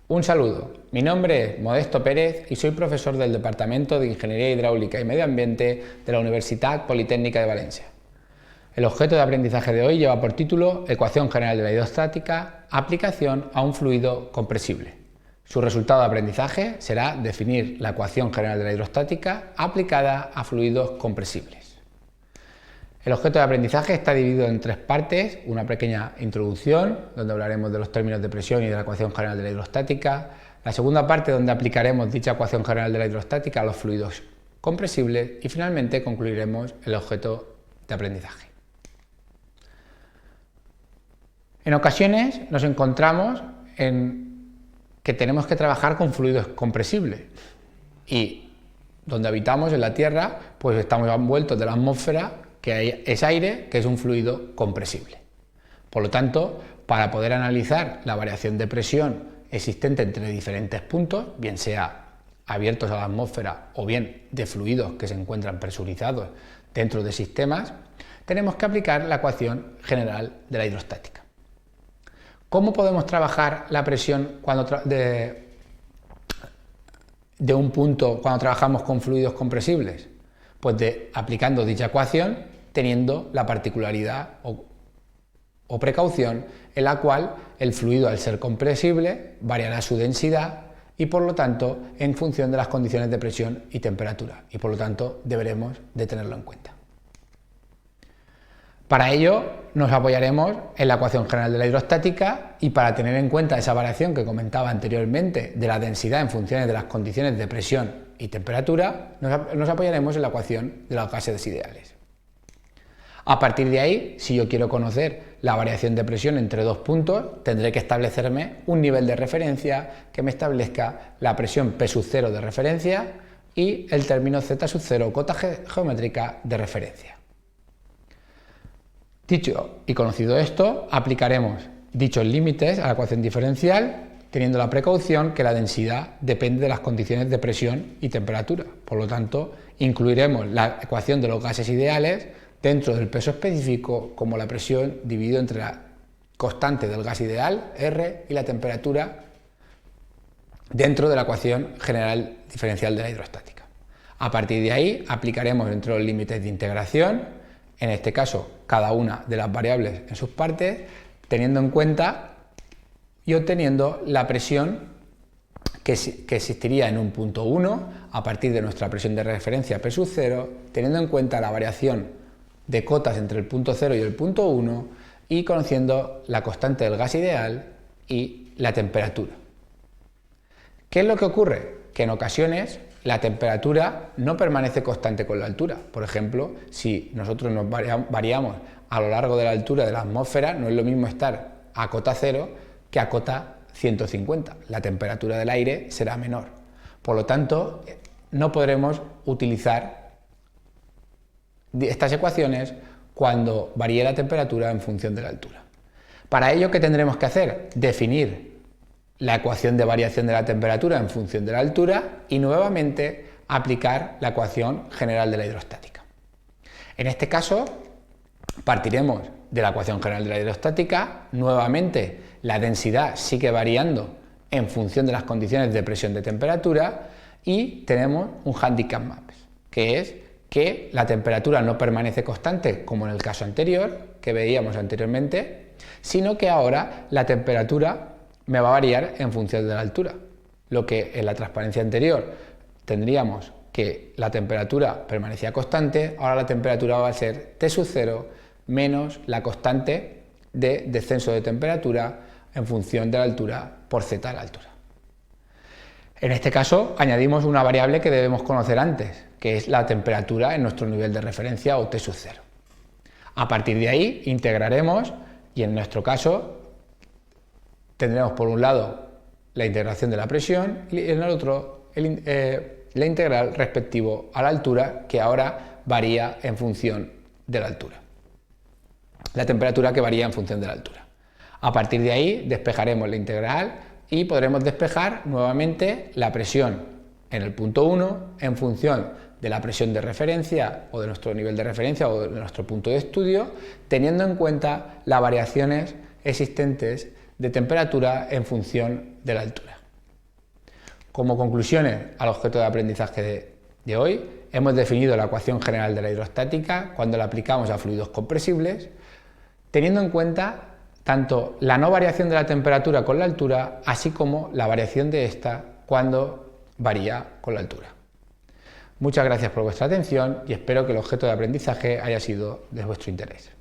Un saludo, mi nombre es Modesto Pérez y soy profesor del Departamento de Ingeniería Hidráulica y Medio Ambiente de la Universitat Politécnica de Valencia. El objeto de aprendizaje de hoy lleva por título Ecuación general de la hidrostática, aplicación a un fluido compresible. Su resultado de aprendizaje será definir la ecuación general de la hidrostática aplicada a fluidos compresibles. El objeto de aprendizaje está dividido en tres partes: una pequeña introducción, donde hablaremos de los términos de presión y de la ecuación general de la hidrostática; la segunda parte, donde aplicaremos dicha ecuación general de la hidrostática a los fluidos compresibles; y finalmente concluiremos el objeto de aprendizaje. En ocasiones nos encontramos en que tenemos que trabajar con fluidos compresibles y donde habitamos, en la Tierra, pues estamos envueltos de la atmósfera, que es aire, que es un fluido compresible. Por lo tanto, para poder analizar la variación de presión existente entre diferentes puntos, bien sea abiertos a la atmósfera o bien de fluidos que se encuentran presurizados dentro de sistemas, tenemos que aplicar la ecuación general de la hidrostática. ¿Cómo podemos trabajar la presión de un punto cuando trabajamos con fluidos compresibles? Pues aplicando dicha ecuación, teniendo la particularidad o precaución en la cual el fluido, al ser compresible, variará su densidad y por lo tanto en función de las condiciones de presión y temperatura, y por lo tanto deberemos de tenerlo en cuenta. Para ello nos apoyaremos en la ecuación general de la hidrostática, y para tener en cuenta esa variación que comentaba anteriormente de la densidad en función de las condiciones de presión y temperatura, nos apoyaremos en la ecuación de los gases ideales. A partir de ahí, si yo quiero conocer la variación de presión entre dos puntos, tendré que establecerme un nivel de referencia que me establezca la presión P sub 0 de referencia y el término Z sub 0, cota geométrica de referencia. Dicho y conocido esto, aplicaremos dichos límites a la ecuación diferencial, teniendo la precaución que la densidad depende de las condiciones de presión y temperatura. Por lo tanto, incluiremos la ecuación de los gases ideales dentro del peso específico como la presión dividido entre la constante del gas ideal, R, y la temperatura dentro de la ecuación general diferencial de la hidrostática. A partir de ahí aplicaremos dentro de los límites de integración, en este caso cada una de las variables en sus partes, teniendo en cuenta y obteniendo la presión que existiría en un punto 1 a partir de nuestra presión de referencia P sub 0, teniendo en cuenta la variación de cotas entre el punto 0 y el punto 1 y conociendo la constante del gas ideal y la temperatura. ¿Qué es lo que ocurre? Que en ocasiones la temperatura no permanece constante con la altura. Por ejemplo, si nosotros nos variamos a lo largo de la altura de la atmósfera, no es lo mismo estar a cota 0 que a cota 150. La temperatura del aire será menor. Por lo tanto, no podremos utilizar estas ecuaciones cuando varíe la temperatura en función de la altura. Para ello, ¿qué tendremos que hacer? Definir la ecuación de variación de la temperatura en función de la altura y nuevamente aplicar la ecuación general de la hidrostática. En este caso, partiremos de la ecuación general de la hidrostática. Nuevamente, la densidad sigue variando en función de las condiciones de presión y de temperatura, y tenemos un handicap maps, que es que la temperatura no permanece constante como en el caso anterior, que veíamos anteriormente, sino que ahora la temperatura me va a variar en función de la altura. Lo que en la transparencia anterior tendríamos que la temperatura permanecía constante, ahora la temperatura va a ser T sub 0 menos la constante de descenso de temperatura en función de la altura por Z a la altura. En este caso añadimos una variable que debemos conocer antes, que es la temperatura en nuestro nivel de referencia o T sub 0. A partir de ahí integraremos, y en nuestro caso tendremos por un lado la integración de la presión y en el otro la integral respectivo a la altura, que ahora varía en función de la altura. La temperatura que varía en función de la altura. A partir de ahí despejaremos la integral y podremos despejar nuevamente la presión en el punto 1 en función de la presión de referencia o de nuestro nivel de referencia o de nuestro punto de estudio, teniendo en cuenta las variaciones existentes de temperatura en función de la altura. Como conclusiones al objeto de aprendizaje de hoy, hemos definido la ecuación general de la hidrostática cuando la aplicamos a fluidos compresibles, teniendo en cuenta tanto la no variación de la temperatura con la altura, así como la variación de esta cuando varía con la altura. Muchas gracias por vuestra atención y espero que el objeto de aprendizaje haya sido de vuestro interés.